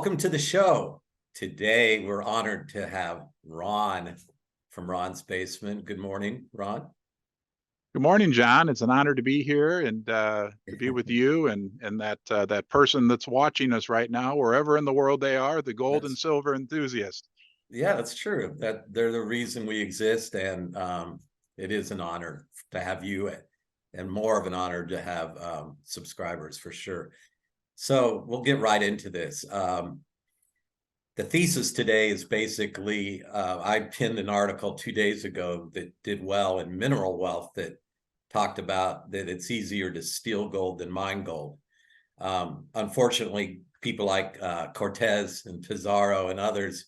Welcome to the show. Today, we're honored to have Ron from Ron's Basement. Good morning, Ron. Good morning, John. It's an honor to be here and to be with you and that person that's watching us right now, wherever in the world they are, the gold and silver enthusiast. Yeah, that's true. That they're the reason we exist, and it is an honor to have you, and more of an honor to have subscribers for sure. So we'll get right into this. The thesis today is basically, I pinned an article 2 days ago that did well in Mineral Wealth that talked about that it's easier to steal gold than mine gold. Unfortunately, people like Cortez and Pizarro and others,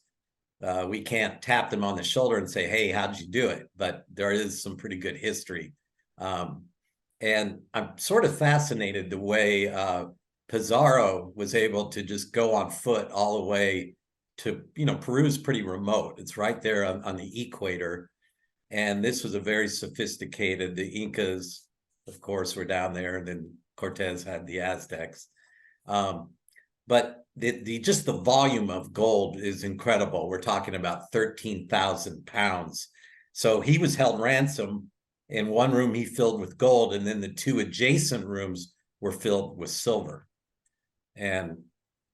we can't tap them on the shoulder and say, hey, how'd you do it? But there is some pretty good history. And I'm sort of fascinated the way Pizarro was able to just go on foot all the way to, Peru's pretty remote. It's right there on the equator. And this was a very sophisticated, the Incas, of course, were down there, and then Cortez had the Aztecs. But just the volume of gold is incredible. We're talking about 13,000 pounds. So he was held ransom. In one room, he filled with gold, and then the two adjacent rooms were filled with silver. And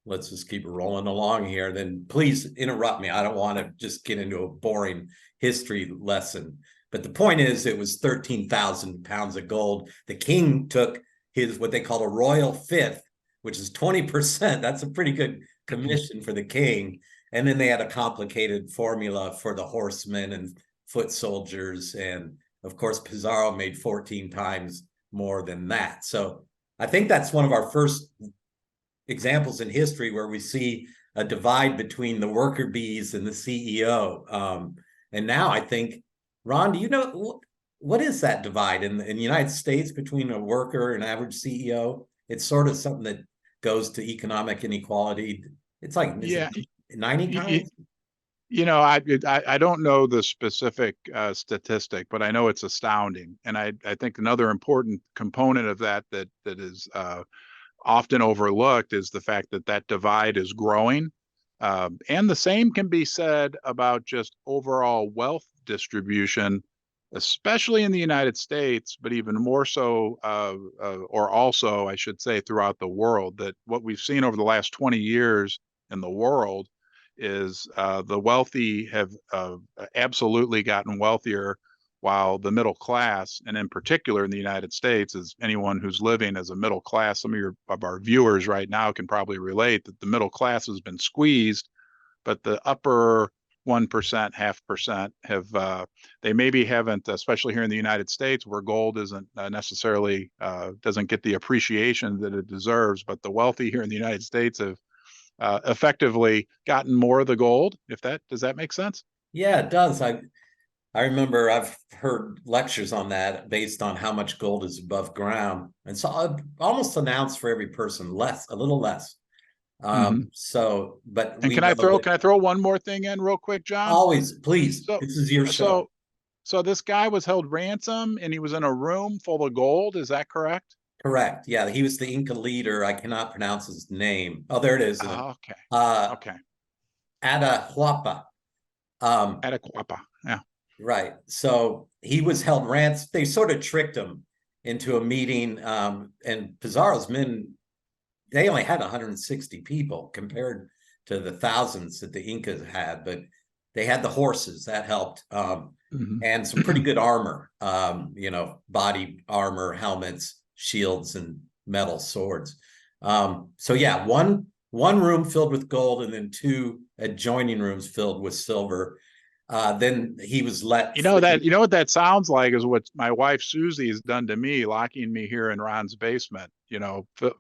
let's just keep rolling along here. Then please interrupt me. I don't want to just get into a boring history lesson. But the point is, it was 13,000 pounds of gold. The king took his, what they call a royal fifth, which is 20%. That's a pretty good commission for the king. And then they had a complicated formula for the horsemen and foot soldiers. And of course, Pizarro made 14 times more than that. So I think that's one of our first examples in history where we see a divide between the worker bees and the CEO. And now I think, Ron, do you know what is that divide in the United States between a worker and average CEO? It's sort of something that goes to economic inequality. It's like 90 times. I don't know the specific statistic, but I know it's astounding. And I think another important component of that is often overlooked is the fact that divide is growing. And the same can be said about just overall wealth distribution, especially in the United States, but even more so, or also, I should say, throughout the world, that what we've seen over the last 20 years in the world is the wealthy have absolutely gotten wealthier, while the middle class, and in particular in the United States, as anyone who's living as a middle class, some of our viewers right now can probably relate that the middle class has been squeezed, but the upper 1%, 0.5% have they maybe haven't, especially here in the United States, where gold isn't necessarily doesn't get the appreciation that it deserves, but the wealthy here in the United States have effectively gotten more of the gold. Does that make sense? Yeah, it does. I remember I've heard lectures on that based on how much gold is above ground. And so I'd almost announce for every person a little less. But and can I throw one more thing in real quick, John? Always, please. This is your show. So this guy was held ransom and he was in a room full of gold. Is that correct? Correct. Yeah, he was the Inca leader. I cannot pronounce his name. Oh, there it is. Okay. Okay. Atahualpa. Atahualpa. Yeah. Right. So he was held ransom. They sort of tricked him into a meeting. And Pizarro's men, they only had 160 people compared to the thousands that the Incas had, but they had the horses that helped, and some pretty good armor, body armor, helmets, shields, and metal swords. So yeah, one room filled with gold and then two adjoining rooms filled with silver. Then he was let. You know what that sounds like is what my wife Susie has done to me, locking me here in Ron's basement.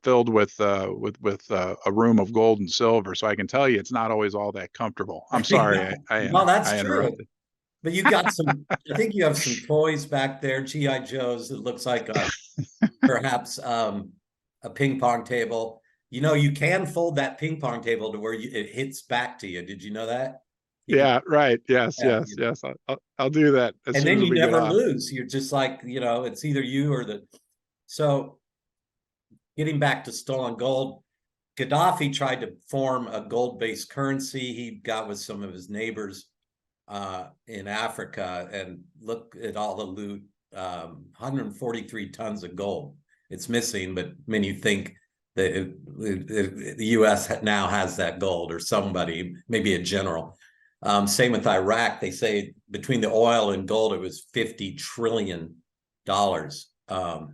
Filled with a room of gold and silver. So I can tell you, it's not always all that comfortable. I'm sorry. Well, that's true. But you got some. I think you have some toys back there, GI Joes. It looks like perhaps a ping pong table. You can fold that ping pong table to where it hits back to you. Did you know that? Yeah, right. Yes. I'll do that. And then you never lose. You're just like, it's either you or the. So getting back to stolen gold, Gaddafi tried to form a gold-based currency. He got with some of his neighbors in Africa, and look at all the loot, 143 tons of gold. It's missing, but many think that the U.S. now has that gold, or somebody, maybe a general. Same with Iraq. They say between the oil and gold, it was $50 trillion. Wow.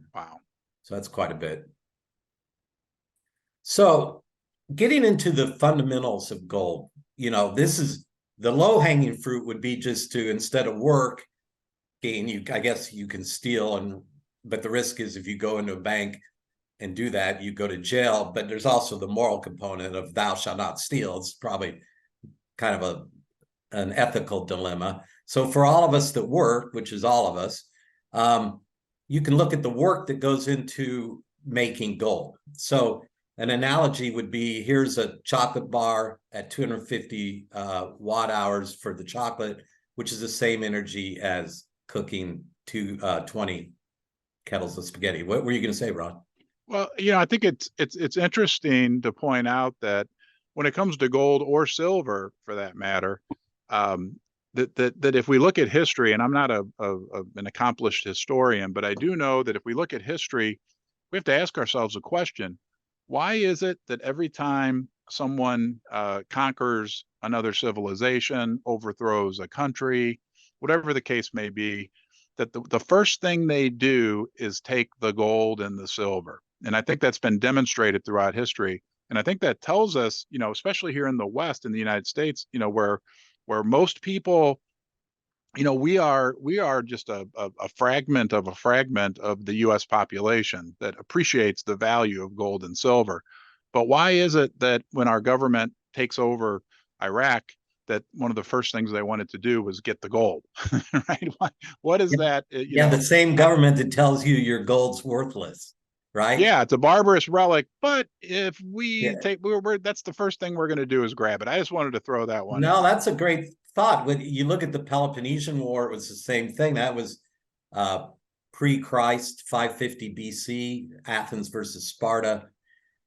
So that's quite a bit. So getting into the fundamentals of gold, this is the low-hanging fruit would be just to, instead of work, I guess you can steal, but the risk is if you go into a bank and do that, you go to jail. But there's also the moral component of thou shalt not steal. It's probably kind of an ethical dilemma. So for all of us that work, which is all of us, you can look at the work that goes into making gold. So an analogy would be, here's a chocolate bar at 250 watt hours for the chocolate, which is the same energy as cooking 20 kettles of spaghetti. What were you going to say, Ron? Well, I think it's interesting to point out that when it comes to gold or silver, for that matter, that if we look at history, and I'm not an accomplished historian, but I do know that if we look at history, we have to ask ourselves a question: why is it that every time someone conquers another civilization, overthrows a country, whatever the case may be, that the first thing they do is take the gold and the silver? And I think that's been demonstrated throughout history. And I think that tells us, especially here in the West, in the United States, where most people, we are just a fragment of the US population that appreciates the value of gold and silver. But why is it that when our government takes over Iraq, that one of the first things they wanted to do was get the gold, right? What is that? The same government that tells you your gold's worthless, right? Yeah, it's a barbarous relic, but if we take, that's the first thing we're going to do is grab it. I just wanted to throw that one in. No, that's a great thought. When you look at the Peloponnesian War, it was the same thing. That was pre-Christ, 550 BC, Athens versus Sparta.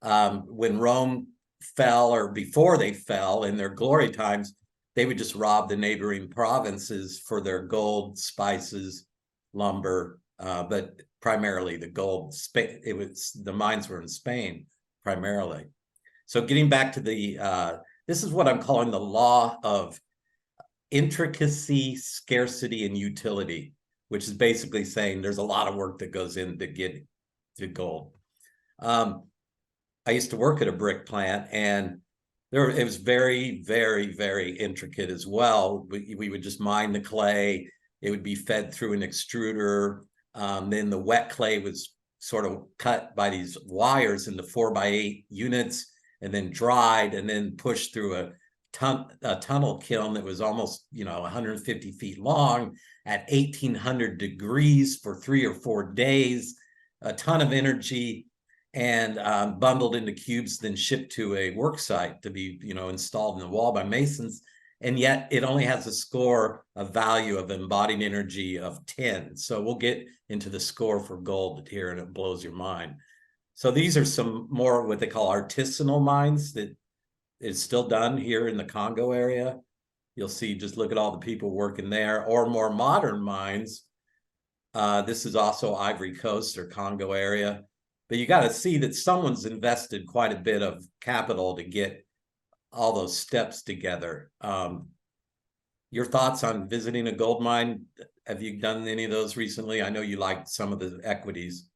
When Rome fell, or before they fell in their glory times, they would just rob the neighboring provinces for their gold, spices, lumber, but primarily the gold. The mines were in Spain primarily. So getting back to this is what I'm calling the law of intricacy, scarcity, and utility, which is basically saying there's a lot of work that goes in to get to gold. I used to work at a brick plant, and it was very, very, very intricate as well. We would just mine the clay. It would be fed through an extruder. Then the wet clay was sort of cut by these wires into 4x8 units, and then dried, and then pushed through a tunnel kiln that was almost 150 feet long at 1800 degrees for 3 or 4 days. A ton of energy, and bundled into cubes, then shipped to a work site to be installed in the wall by masons. And yet it only has a score of value of embodied energy of 10. So we'll get into the score for gold here, and it blows your mind. So these are some more what they call artisanal mines that is still done here in the Congo area. You'll see, just look at all the people working there. Or more modern mines. This is also Ivory Coast or Congo area. But you got to see that someone's invested quite a bit of capital to get all those steps together. Your thoughts on visiting a gold mine? Have you done any of those recently? I know you liked some of the equities.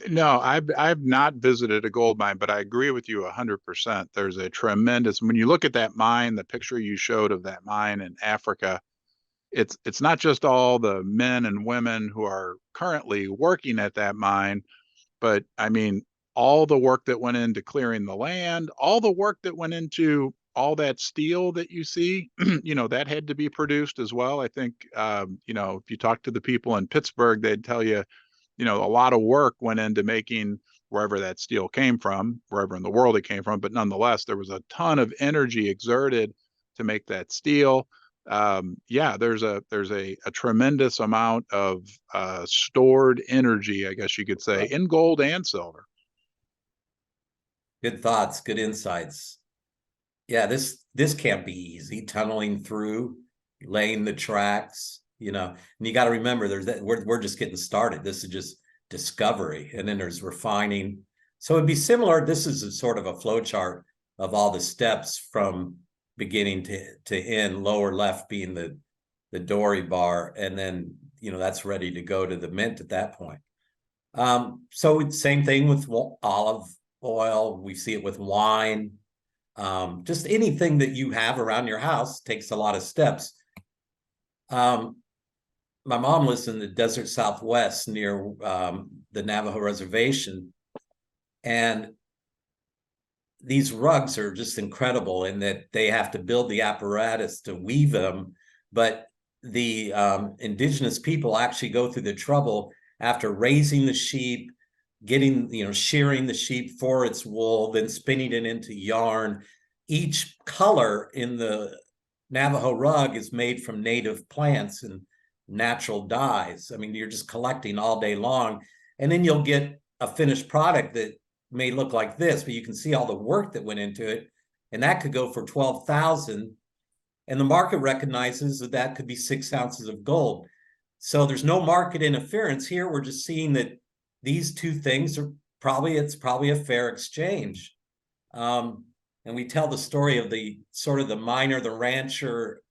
No, I've not visited a gold mine, but I agree with you 100%. There's a tremendous, when you look at that mine, the picture you showed of that mine in Africa, it's not just all the men and women who are currently working at that mine, but I mean, all the work that went into clearing the land, all the work that went into all that steel that you see, that had to be produced as well. I think, if you talk to the people in Pittsburgh, they'd tell you, a lot of work went into making wherever that steel came from, wherever in the world it came from. But nonetheless, there was a ton of energy exerted to make that steel. There's a tremendous amount of stored energy, I guess you could say, in gold and silver. Good thoughts, good insights. Yeah, this can't be easy. Tunneling through, laying the tracks, and you got to remember there's that we're just getting started. This is just discovery, and then there's refining. So it'd be similar. This is a sort of a flow chart of all the steps from beginning to end. Lower left being the dory bar, and then that's ready to go to the mint at that point. So it's same thing with olive oil. We see it with wine. Just anything that you have around your house takes a lot of steps. My mom lives in the desert Southwest near the Navajo reservation, and these rugs are just incredible in that they have to build the apparatus to weave them, but the indigenous people actually go through the trouble after raising the sheep, getting, shearing the sheep for its wool, then spinning it into yarn. Each color in the Navajo rug is made from native plants and natural dyes. I mean, you're just collecting all day long, and then you'll get a finished product that may look like this, but you can see all the work that went into it, and that could go for 12,000. And the market recognizes that that could be 6 ounces of gold. So there's no market interference here. We're just seeing that these two things are it's probably a fair exchange. And we tell the story of the sort of the miner, the rancher,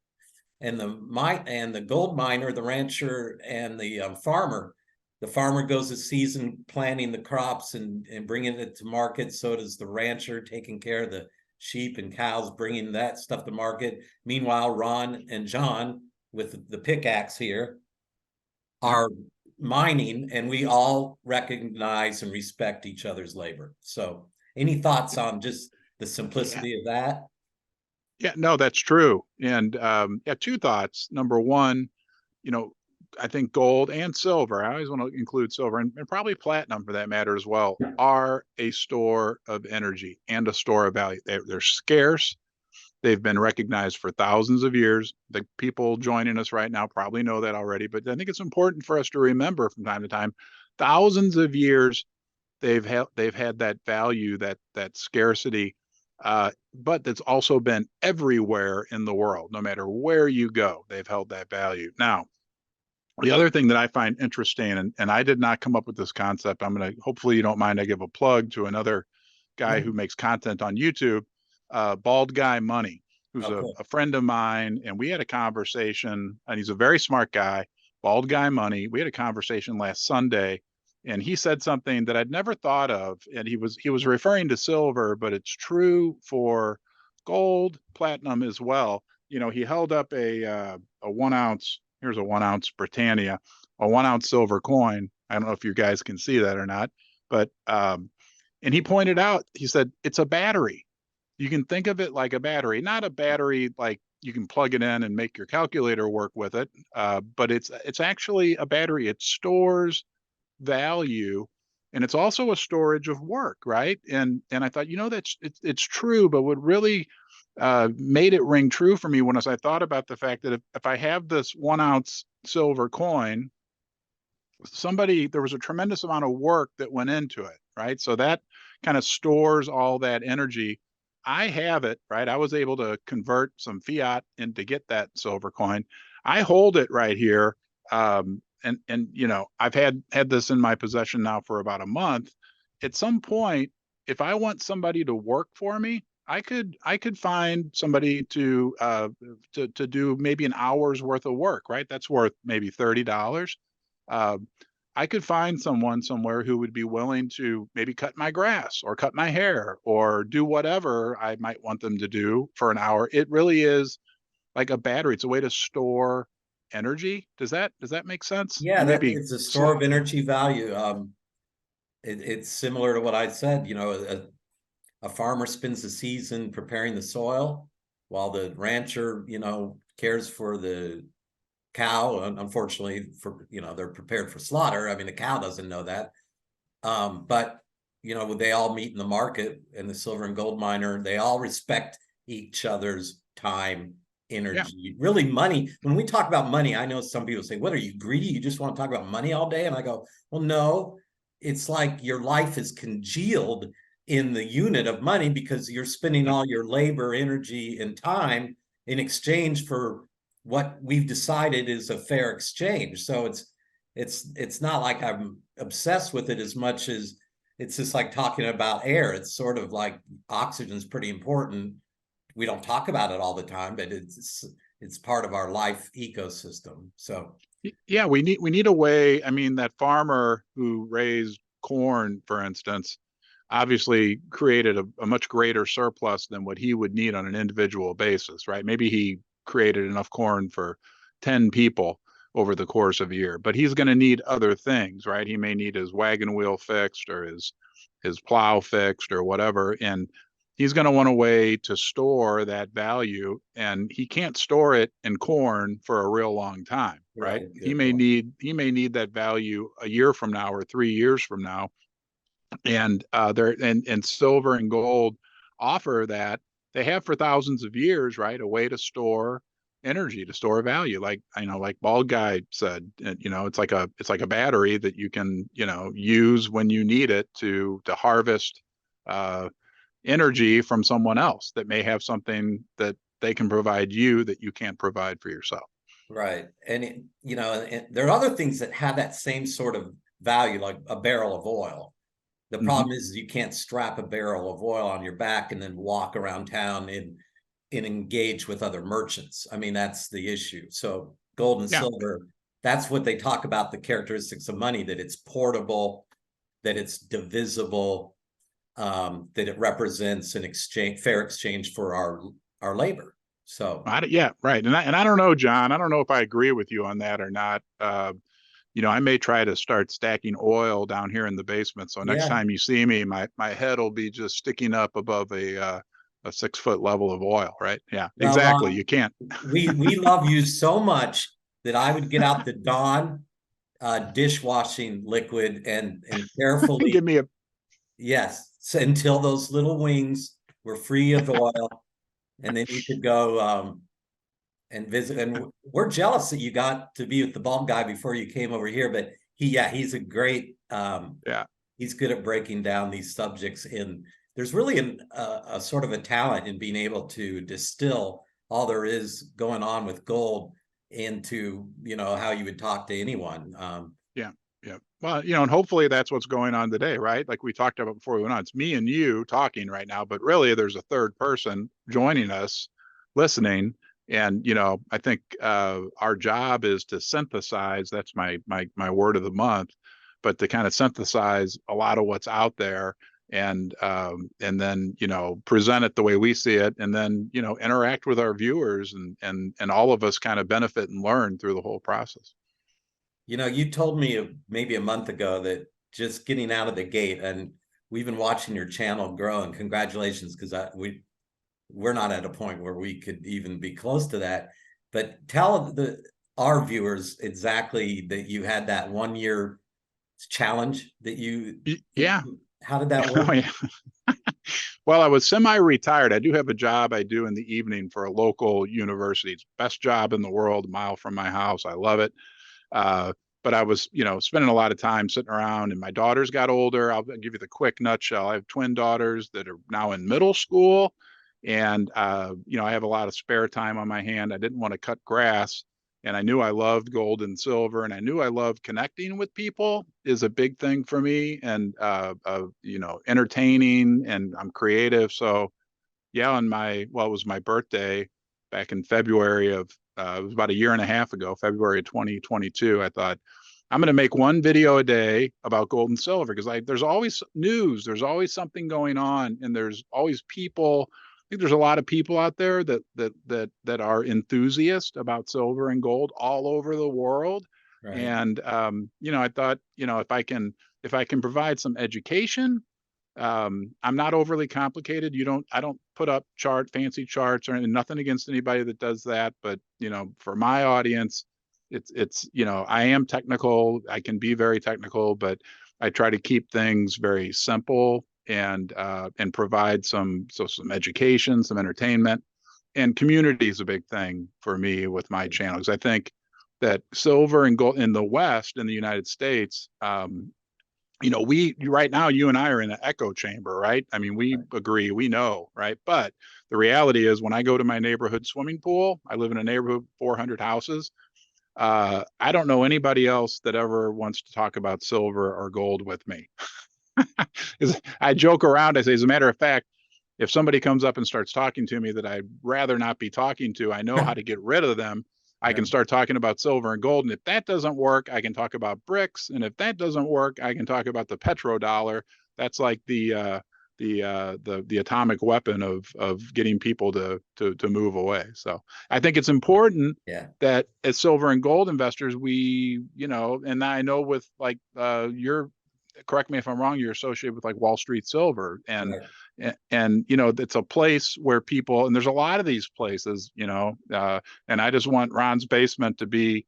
and the gold miner, the rancher, and the farmer. The farmer goes a season planting the crops and bringing it to market. So does the rancher, taking care of the sheep and cows, bringing that stuff to market. Meanwhile, Ron and John, with the pickaxe here, are mining, and we all recognize and respect each other's labor. So any thoughts on just the simplicity of that? Yeah, no, that's true. And yeah, two thoughts. Number one, I think gold and silver, I always want to include silver and probably platinum for that matter as well, are a store of energy and a store of value. They're scarce. They've been recognized for thousands of years. The people joining us right now probably know that already, but I think it's important for us to remember from time to time, thousands of years they've had that value, that scarcity, but that's also been everywhere in the world. No matter where you go, they've held that value. Now, the other thing that I find interesting, and I did not come up with this concept. I'm going to, hopefully you don't mind, I give a plug to another guy who makes content on YouTube, Bald Guy Money, who's a friend of mine. And we had a conversation, and he's a very smart guy, Bald Guy Money. We had a conversation last Sunday, and he said something that I'd never thought of. And he was referring to silver, but it's true for gold, platinum as well. He held up a 1 ounce. Here's a 1 ounce Britannia, a 1 ounce silver coin. I don't know if you guys can see that or not, but and he pointed out, he said, it's a battery. You can think of it like a battery, not a battery like you can plug it in and make your calculator work with it, but it's actually a battery. It stores value, and it's also a storage of work, right? And I thought, it's true, but what really made it ring true for me as I thought about the fact that if I have this 1 ounce silver coin, there was a tremendous amount of work that went into it, right? So that kind of stores all that energy. I have it, right? I was able to convert some fiat and to get that silver coin. I hold it right here. And I've had this in my possession now for about a month. At some point, if I want somebody to work for me, I could find somebody to do maybe an hour's worth of work, right? That's worth maybe $30. I could find someone somewhere who would be willing to maybe cut my grass or cut my hair or do whatever I might want them to do for an hour. It really is like a battery. It's a way to store energy. Does that make sense? Yeah, And that maybe it's a store of energy value. It's similar to what I said. A farmer spends the season preparing the soil, while the rancher, cares for the cow. Unfortunately, they're prepared for slaughter. I mean, the cow doesn't know that. But they all meet in the market, and the silver and gold miner, they all respect each other's time, energy, really money. When we talk about money, I know some people say, what are you, greedy? You just want to talk about money all day? And I go, well, no, it's like your life is congealed in the unit of money because you're spending all your labor, energy, and time in exchange for what we've decided is a fair exchange. So it's not like I'm obsessed with it as much as it's just like talking about air. It's sort of like oxygen's pretty important. We don't talk about it all the time, but it's part of our life ecosystem. So yeah, we need a way. I mean, that farmer who raised corn, for instance, obviously created a much greater surplus than what he would need on an individual basis, right? Maybe he created enough corn for 10 people over the course of a year, but he's going to need other things, right? He may need his wagon wheel fixed or his plow fixed or whatever, and he's going to want a way to store that value, and he can't store it in corn for a real long time, right? right, He good may point. need that value a year from now or 3 years from now, and and silver and gold offer that. They have for thousands of years, right? A way to store energy, to store value, like like Bald Guy said. It's like a battery that you can use when you need it to harvest uh energy from someone else that may have something that they can provide you that you can't provide for yourself. Right. And there are other things that have that same sort of value, like a barrel of oil. The Mm-hmm. problem is you can't strap a barrel of oil on your back and then walk around town and engage with other merchants. I mean, that's the issue. So gold and Yeah. silver, that's what they talk about, the characteristics of money, that it's portable, that it's divisible, that it represents an fair exchange for our labor. So Yeah, right. And I don't know, John. I don't know if I agree with you on that or not. I may try to start stacking oil down here in the basement. So next yeah, time you see me, my head will be just sticking up above a 6 foot level of oil, right? Yeah, well, exactly. Ron, You can't. we love you so much that I would get out the Dawn dishwashing liquid and Give carefully, me a. yes, so until those little wings were free of oil, and then you could go and visit. And we're jealous that you got to be with the bald guy before you came over here. But he's a great. Yeah. He's good at breaking down these subjects. And there's really a sort of a talent in being able to distill all there is going on with gold into how you would talk to anyone. Yeah. Yeah. Well, and hopefully that's what's going on today, right? Like we talked about before we went on. It's me and you talking right now, but really there's a third person joining us, listening. And, I think our job is to synthesize, that's my word of the month, but to kind of synthesize a lot of what's out there, and then, present it the way we see it, and then, interact with our viewers, and all of us kind of benefit and learn through the whole process. You told me maybe a month ago that just getting out of the gate, and we've been watching your channel grow, and congratulations, because we're not at a point where we could even be close to that. But tell our viewers exactly that you had that 1 year challenge that you, Yeah. how did that Oh, work? yeah. Well, I was semi-retired. I do have a job I do in the evening for a local university. It's the best job in the world, a mile from my house. I love it. Uh, but I was, spending a lot of time sitting around, and my daughters got older. I'll give you the quick nutshell. I have twin daughters that are now in middle school, and I have a lot of spare time on my hand. I didn't want to cut grass, and I knew I loved gold and silver, and I knew I loved connecting with people is a big thing for me, and entertaining, and I'm creative. So yeah, it was my birthday back in February of, it was about a year and a half ago, February of 2022. I thought, I'm going to make one video a day about gold and silver, because there's always news, there's always something going on, and there's always people. I think there's a lot of people out there that are enthusiasts about silver and gold all over the world. Right. And I thought, if I can provide some education, I'm not overly complicated. I don't put up fancy charts or anything, nothing against anybody that does that. But, for my audience, it's, I am technical. I can be very technical, but I try to keep things very simple, and provide some education, some entertainment, and community is a big thing for me with my channel. Because I think that silver and gold in the West, in the United States, we right now, you and I are in an echo chamber, right? I mean, we agree, we know, right? But the reality is when I go to my neighborhood swimming pool, I live in a neighborhood of 400 houses. I don't know anybody else that ever wants to talk about silver or gold with me. I joke around. I say, as a matter of fact, if somebody comes up and starts talking to me that I'd rather not be talking to, I know how to get rid of them. I Yeah. can start talking about silver and gold. And if that doesn't work, I can talk about bricks. And if that doesn't work, I can talk about the petrodollar. That's like the atomic weapon of getting people to move away. So I think it's important Yeah. that as silver and gold investors, we, and I know with like your, correct me if I'm wrong, you're associated with like Wall Street Silver, Right. and it's a place where people, and there's a lot of these places, and I just want Ron's basement to be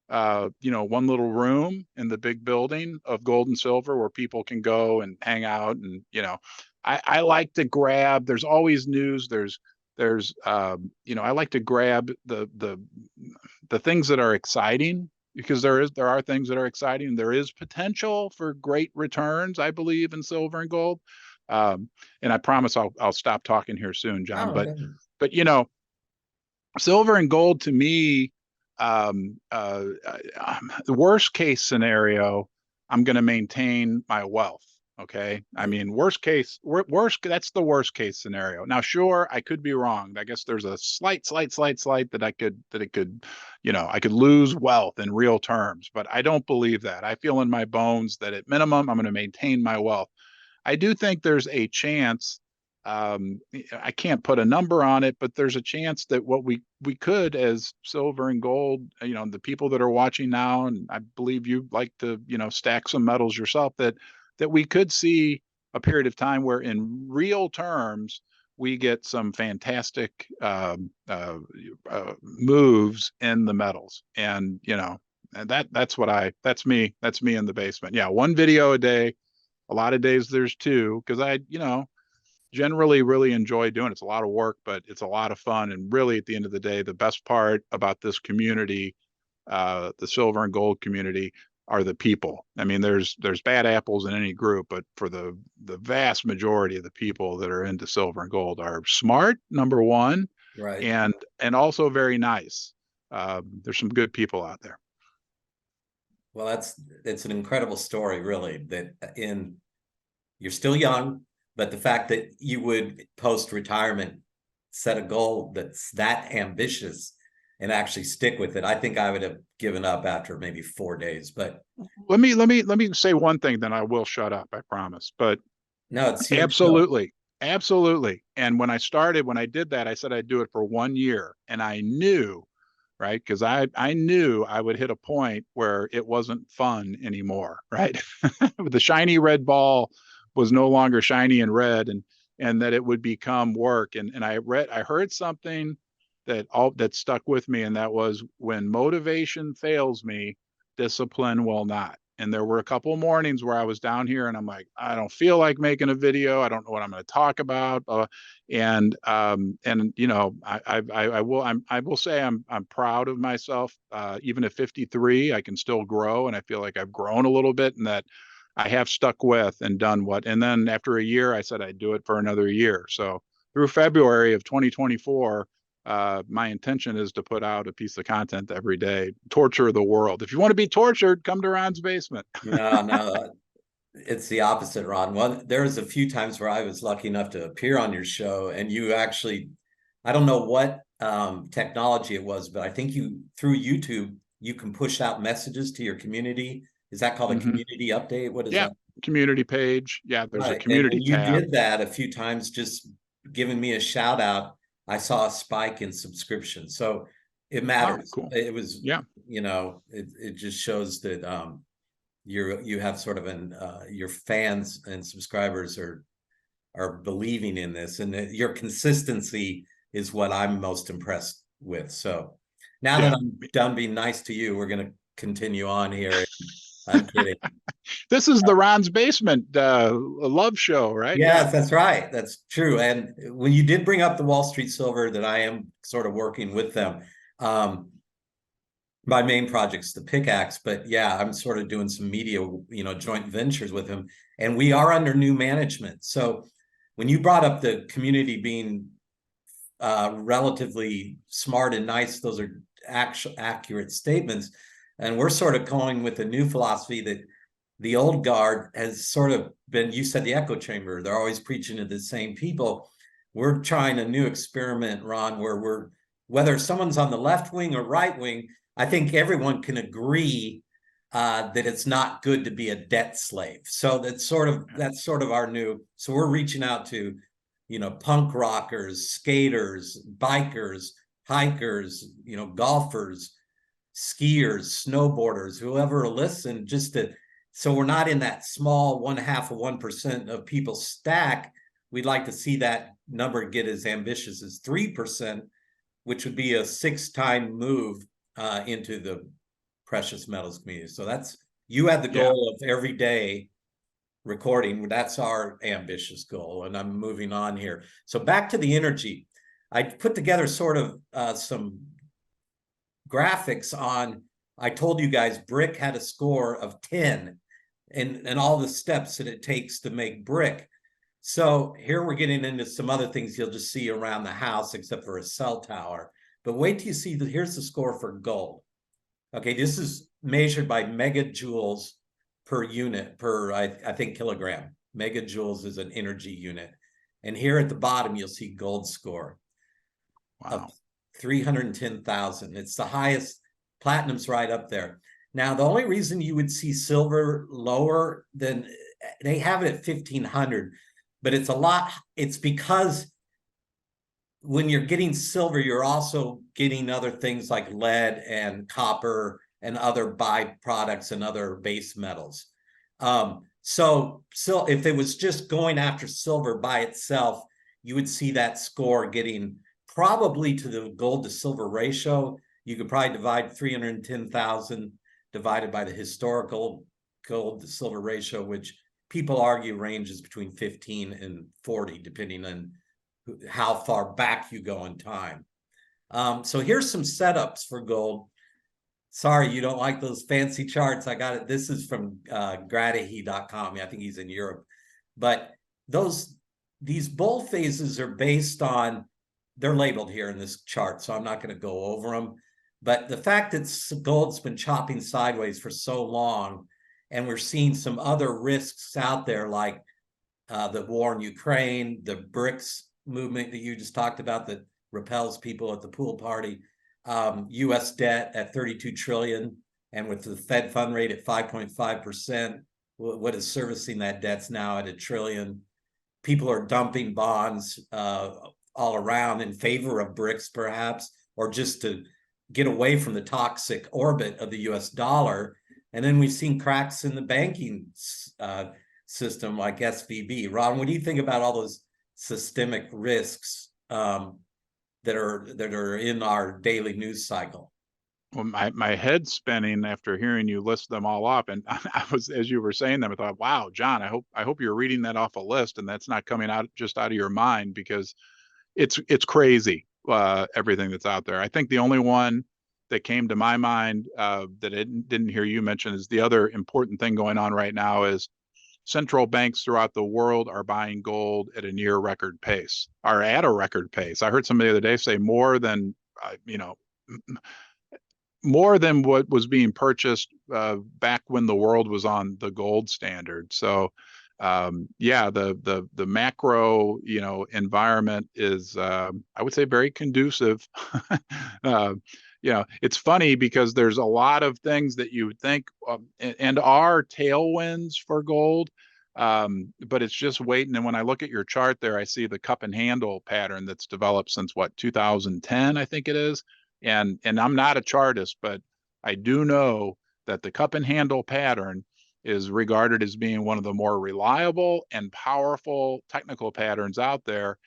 one little room in the big building of gold and silver where people can go and hang out. And I like to grab, there's always news, there's I like to grab the things that are exciting, because there are things that are exciting. There is potential for great returns, I believe, in silver and gold. And I promise I'll stop talking here soon, John. Oh, But okay. but silver and gold to me, the worst case scenario, I'm going to maintain my wealth. Okay. I mean, worst, that's the worst case scenario. Now, sure, I could be wrong. I guess there's a slight that I could lose wealth in real terms, but I don't believe that. I feel in my bones that at minimum, I'm going to maintain my wealth. I do think there's a chance. I can't put a number on it, but there's a chance that what we could, as silver and gold, the people that are watching now, and I believe you like to, stack some metals yourself, that we could see a period of time where, in real terms, we get some fantastic moves in the metals, and and that's me in the basement. Yeah, one video a day. A lot of days there's two, because I, generally really enjoy doing it. It's a lot of work, but it's a lot of fun. And really, at the end of the day, the best part about this community, the silver and gold community, are the people. I mean, there's bad apples in any group, but for the vast majority of the people that are into silver and gold are smart, number one, Right. and also very nice. There's some good people out there. Well, it's an incredible story, really, that you're still young, but the fact that you would post retirement set a goal that's that ambitious and actually stick with it. I think I would have given up after maybe 4 days, but Let me say one thing, then I will shut up, I promise. But no, it's your show. absolutely. Absolutely. And when I did that, I said I'd do it for 1 year. And I knew, right? Because I knew I would hit a point where it wasn't fun anymore, right? The shiny red ball was no longer shiny and red, and that it would become work. And I heard something that stuck with me, and that was, when motivation fails me, discipline will not. And there were a couple of mornings where I was down here and I'm like, I don't feel like making a video. I don't know what I'm going to talk about. I will say I'm proud of myself. Even at 53, I can still grow, and I feel like I've grown a little bit, and that I have stuck with and done what. And then after a year, I said I'd do it for another year. So through February of 2024, my intention is to put out a piece of content every day, torture the world. If you want to be tortured, come to Ron's basement. No, no, it's the opposite, Ron. Well, there was a few times where I was lucky enough to appear on your show, and you actually, I don't know what technology it was, but I think you, through YouTube, you can push out messages to your community. Is that called a community update? What is Yeah, that? community page. Yeah, there's a Right. And community when you tab. did that a few times, just giving me a shout out, I saw a spike in subscription. So it Oh, matters. cool. It was, Yeah. it just shows that you have sort of your fans and subscribers are believing in this, and that your consistency is what I'm most impressed with. So now that Yeah. I'm done being nice to you, we're going to continue on here. I'm kidding. This is the Ron's basement love show, right? Yeah. Yes, that's right. That's true. And when you did bring up the Wall Street Silver, that I am sort of working with them, my main project's the pickaxe, but yeah, I'm sort of doing some media, joint ventures with him, and we are under new management. So when you brought up the community being relatively smart and nice, those are accurate statements. And we're sort of going with a new philosophy that the old guard has sort of been, you said the echo chamber, they're always preaching to the same people. We're trying a new experiment, Ron, where whether someone's on the left wing or right wing, I think everyone can agree that it's not good to be a debt slave. So that's sort of our new. So we're reaching out to, punk rockers, skaters, bikers, hikers, golfers, skiers, snowboarders, whoever will listen, so we're not in that small 0.5% of people stack. We'd like to see that number get as ambitious as 3%, which would be a 6-time move into the precious metals community. So you had the goal of every day recording. That's our ambitious goal, and I'm moving on here. So back to the energy. I put together sort of some graphics on, I told you guys brick had a score of 10 and all the steps that it takes to make brick. So here we're getting into some other things you'll just see around the house, except for a cell tower. But wait till you see that. Here's the score for gold. Okay, this is measured by megajoules per unit, I think kilogram. Megajoules is an energy unit. And here at the bottom, you'll see gold score. Wow. Of 310,000. It's the highest. Platinum's right up there. Now, the only reason you would see silver lower than, they have it at 1,500, but it's because when you're getting silver, you're also getting other things like lead and copper and other byproducts and other base metals. So if it was just going after silver by itself, you would see that score getting probably to the gold to silver ratio. You could probably divide 310,000 divided by the historical gold to silver ratio, which people argue ranges between 15 and 40, depending on how far back you go in time. So here's some setups for gold. Sorry, you don't like those fancy charts. I got it. This is from gradahe.com. I think he's in Europe. But these bull phases are based on, they're labeled here in this chart, so I'm not going to go over them. But the fact that gold's been chopping sideways for so long, and we're seeing some other risks out there, like the war in Ukraine, the BRICS movement that you just talked about that repels people at the pool party, U.S. debt at 32 trillion, and with the Fed fund rate at 5.5%, what is servicing that debt's now at $1 trillion. People are dumping bonds all around in favor of BRICS, perhaps, or just to get away from the toxic orbit of the U.S. dollar. And then we've seen cracks in the banking system like SVB. Ron, what do you think about all those systemic risks that are in our daily news cycle? Well, my head's spinning after hearing you list them all up, and I was, as you were saying them, I thought, wow, John, I hope you're reading that off a list and that's not coming out of your mind, because it's crazy, everything that's out there. I think the only one that came to my mind that I didn't hear you mention is the other important thing going on right now is central banks throughout the world are buying gold at a near record pace, are at a record pace. I heard somebody the other day say more than what was being purchased back when the world was on the gold standard. So the macro environment is I would say very conducive. It's funny because there's a lot of things that you would think and are tailwinds for gold, but it's just waiting. And when I look at your chart there, I see the cup and handle pattern that's developed since 2010, I think it is. And I'm not a chartist, but I do know that the cup and handle pattern is regarded as being one of the more reliable and powerful technical patterns out there.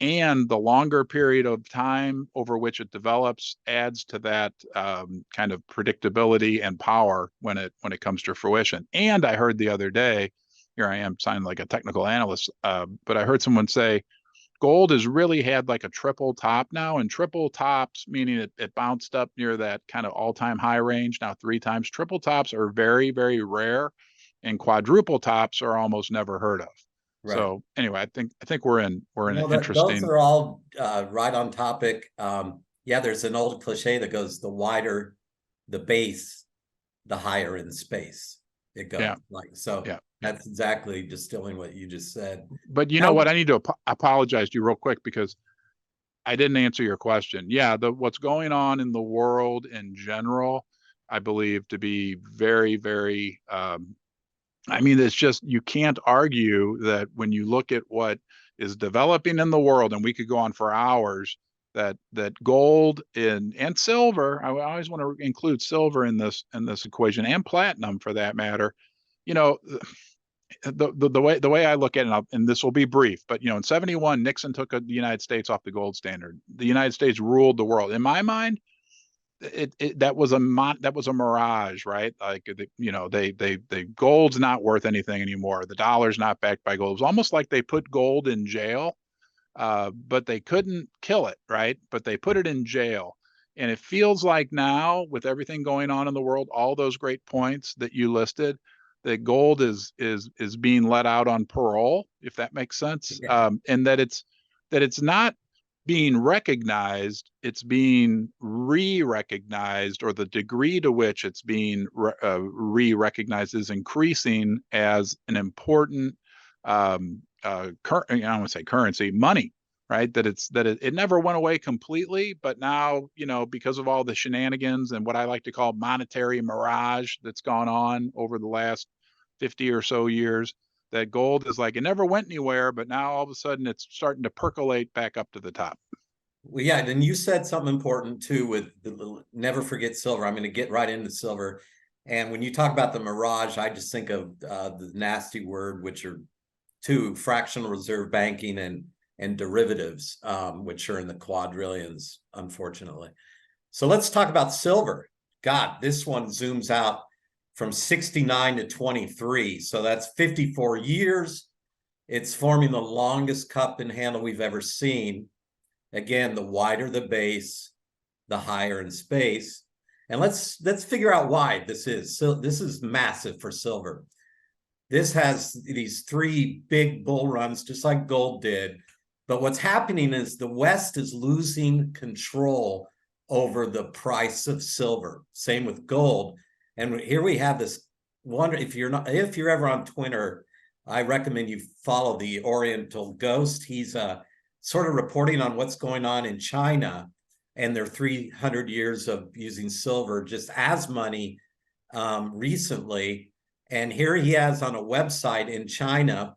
And the longer period of time over which it develops adds to that kind of predictability and power when it comes to fruition. And I heard the other day, here I am sounding like a technical analyst, but I heard someone say, gold has really had like a triple top now, and triple tops, meaning it bounced up near that kind of all-time high range now 3 times. Triple tops are very, very rare, and quadruple tops are almost never heard of. Right. So anyway, I think we're in an No, that those interesting. are all right on topic. Yeah, there's an old cliche that goes, the wider the base, the higher in space it goes. Yeah, Like, so yeah. that's exactly distilling what you just said. But you know Now, what? I need to apologize to you real quick because I didn't answer your question. Yeah, what's going on in the world in general, I believe to be very, very. I mean, it's just you can't argue that when you look at what is developing in the world, and we could go on for hours. That gold and silver. I always want to include silver in this equation, and platinum for that matter. You know, the way I look at it, and this will be brief, but in '71, Nixon took the United States off the gold standard. The United States ruled the world. In my mind, that was a mirage, right? Like they gold's not worth anything anymore. The dollar's not backed by gold. It's almost like they put gold in jail, but they couldn't kill it, right? But they put it in jail. And it feels like now, with everything going on in the world, all those great points that you listed, that gold is being let out on parole, if that makes sense, yeah, and that it's not being recognized; it's being re-recognized, or the degree to which it's being re-recognized is increasing as an important I don't want to say currency, money, right? It never went away completely, but now, because of all the shenanigans and what I like to call monetary mirage that's gone on over the last 50 or so years, that gold is like it never went anywhere, but now all of a sudden it's starting to percolate back up to the top. well, yeah. Then you said something important too with never forget silver. I'm going to get right into silver. And when you talk about the mirage, I just think of the nasty word, which are two: fractional reserve banking and derivatives, which are in the quadrillions, unfortunately. So let's talk about silver. God, this one zooms out from 69 to 23. So that's 54 years. It's forming the longest cup and handle we've ever seen. Again, the wider the base, the higher in space. And let's figure out why this is. So this is massive for silver. This has these three big bull runs, just like gold did. But what's happening is the West is losing control over the price of silver. Same with gold. And here we have this wonder. If you're ever on Twitter, I recommend you follow the Oriental Ghost. He's sort of reporting on what's going on in China and their 300 years of using silver just as money recently. And here he has on a website in China.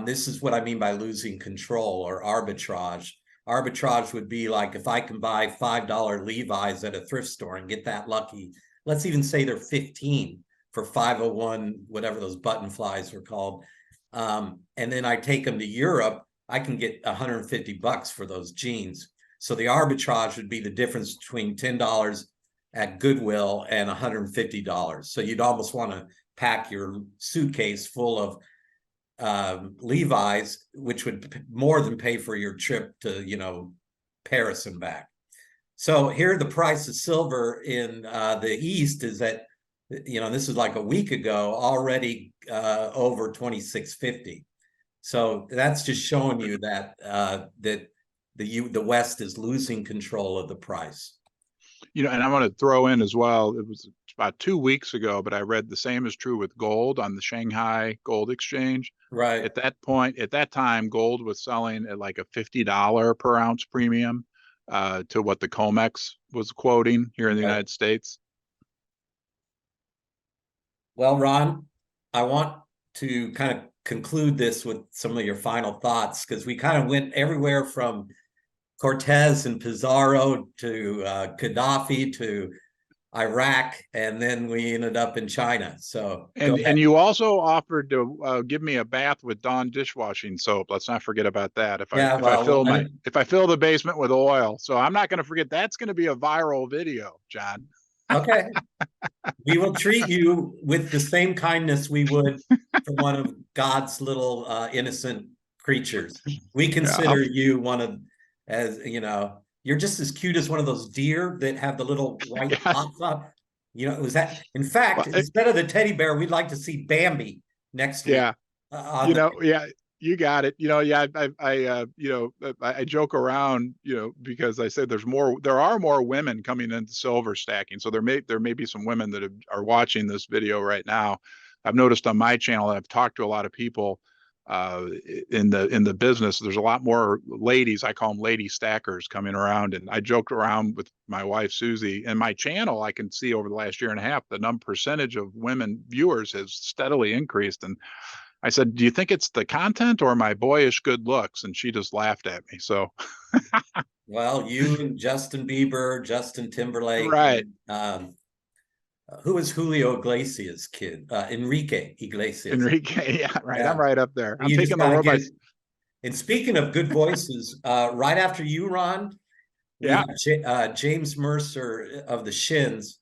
This is what I mean by losing control or arbitrage. Arbitrage would be like if I can buy $5 Levi's at a thrift store and get that lucky. Let's even say they're 15 for 501, whatever those button flies were called. And then I take them to Europe, I can get 150 bucks for those jeans. So the arbitrage would be the difference between $10 at Goodwill and $150. So you'd almost want to pack your suitcase full of Levi's, which would more than pay for your trip to, Paris and back. So here the price of silver in the East is at, this is like a week ago, already over 2650. So that's just showing you that that the West is losing control of the price. And I want to throw in as well, it was about 2 weeks ago, but I read the same is true with gold on the Shanghai Gold Exchange. Right. At that time, gold was selling at like a $50 per ounce premium to what the COMEX was quoting here in the United States. Well, Ron, I want to kind of conclude this with some of your final thoughts, because we kind of went everywhere from Cortez and Pizarro to Gaddafi to Iraq, and then we ended up in China. So go ahead. And you also offered to give me a bath with Dawn dishwashing soap. Let's not forget about that. Yeah, well, If I fill the basement with oil, so I'm not going to forget. That's going to be a viral video, John. okay. We will treat you with the same kindness we would for one of God's little innocent creatures. We consider you one of, as you know, you're just as cute as one of those deer that have the little white spots on. You know, was that, in fact, instead of the teddy bear, we'd like to see Bambi next week. Yeah. Yeah, you got it. I joke around, because I said there are more women coming into silver stacking. So there may be some women that are watching this video right now. I've noticed on my channel, and I've talked to a lot of people in the business. There's a lot more ladies. I call them lady stackers coming around, and I joked around with my wife Susie. And my channel, I can see over the last year and a half, the percentage of women viewers has steadily increased. And I said, do you think it's the content or my boyish good looks? And she just laughed at me. So, well, you and Justin Bieber, Justin Timberlake, right. And, who is Julio Iglesias' kid? Enrique Iglesias. Enrique, yeah, right. Yeah. I'm right up there. I'm taking the world by. And speaking of good voices, right after you, Ron, we have James Mercer of the Shins.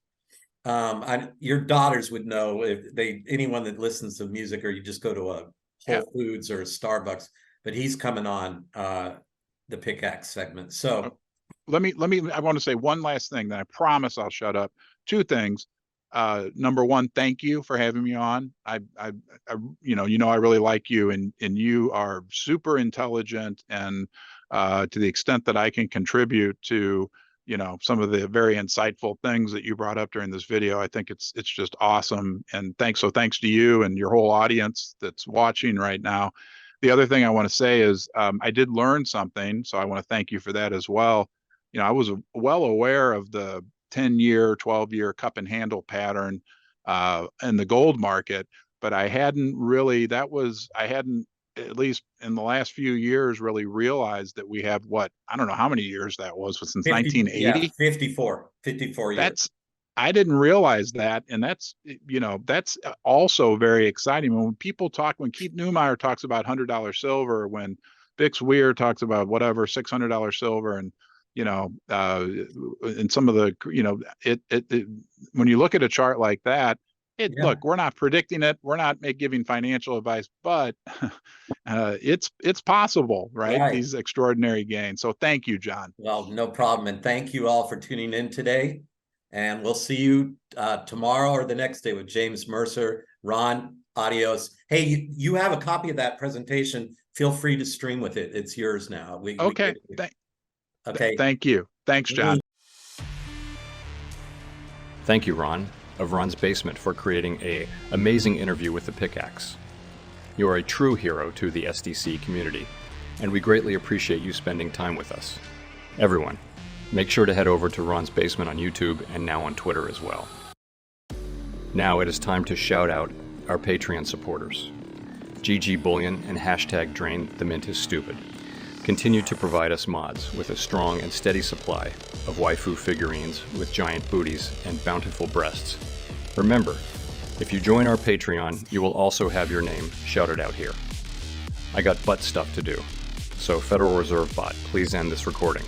Your daughters would know if anyone that listens to music, or you just go to a Whole Foods or a Starbucks, but he's coming on the pickaxe segment. So I want to say one last thing, then I promise I'll shut up. Two things. Number one, thank you for having me on. I I really like you, and you are super intelligent, and to the extent that I can contribute to some of the very insightful things that you brought up during this video, I think it's just awesome. And thanks to you and your whole audience that's watching right now. The other thing I want to say is I did learn something, so I want to thank you for that as well. I was well aware of the 10-year, 12-year cup and handle pattern in the gold market, but I hadn't, at least in the last few years, really realized that we have I don't know how many years that was, but since 1980? Yeah, 54 years. I didn't realize that. And that's also very exciting. When Keith Neumeyer talks about $100 silver, when Bix Weir talks about whatever, $600 silver, and and some of the, when you look at a chart like that, look, we're not predicting it. We're not giving financial advice, but it's possible, right? These extraordinary gains. So thank you, John. Well, no problem. And thank you all for tuning in today. And we'll see you tomorrow or the next day with James Mercer. Ron, adios. Hey, you have a copy of that presentation. Feel free to stream with it. It's yours now. Okay. Thank you. Thanks, John. Thank you, Ron, of Ron's Basement, for creating an amazing interview with the pickaxe. You are a true hero to the SDC community, and we greatly appreciate you spending time with us. Everyone, make sure to head over to Ron's Basement on YouTube and now on Twitter as well. Now it is time to shout out our Patreon supporters. GG Bullion and hashtag Drain the Mint is Stupid continue to provide us mods with a strong and steady supply of waifu figurines with giant booties and bountiful breasts. Remember, if you join our Patreon, you will also have your name shouted out here. I got butt stuff to do, so Federal Reserve Bot, please end this recording.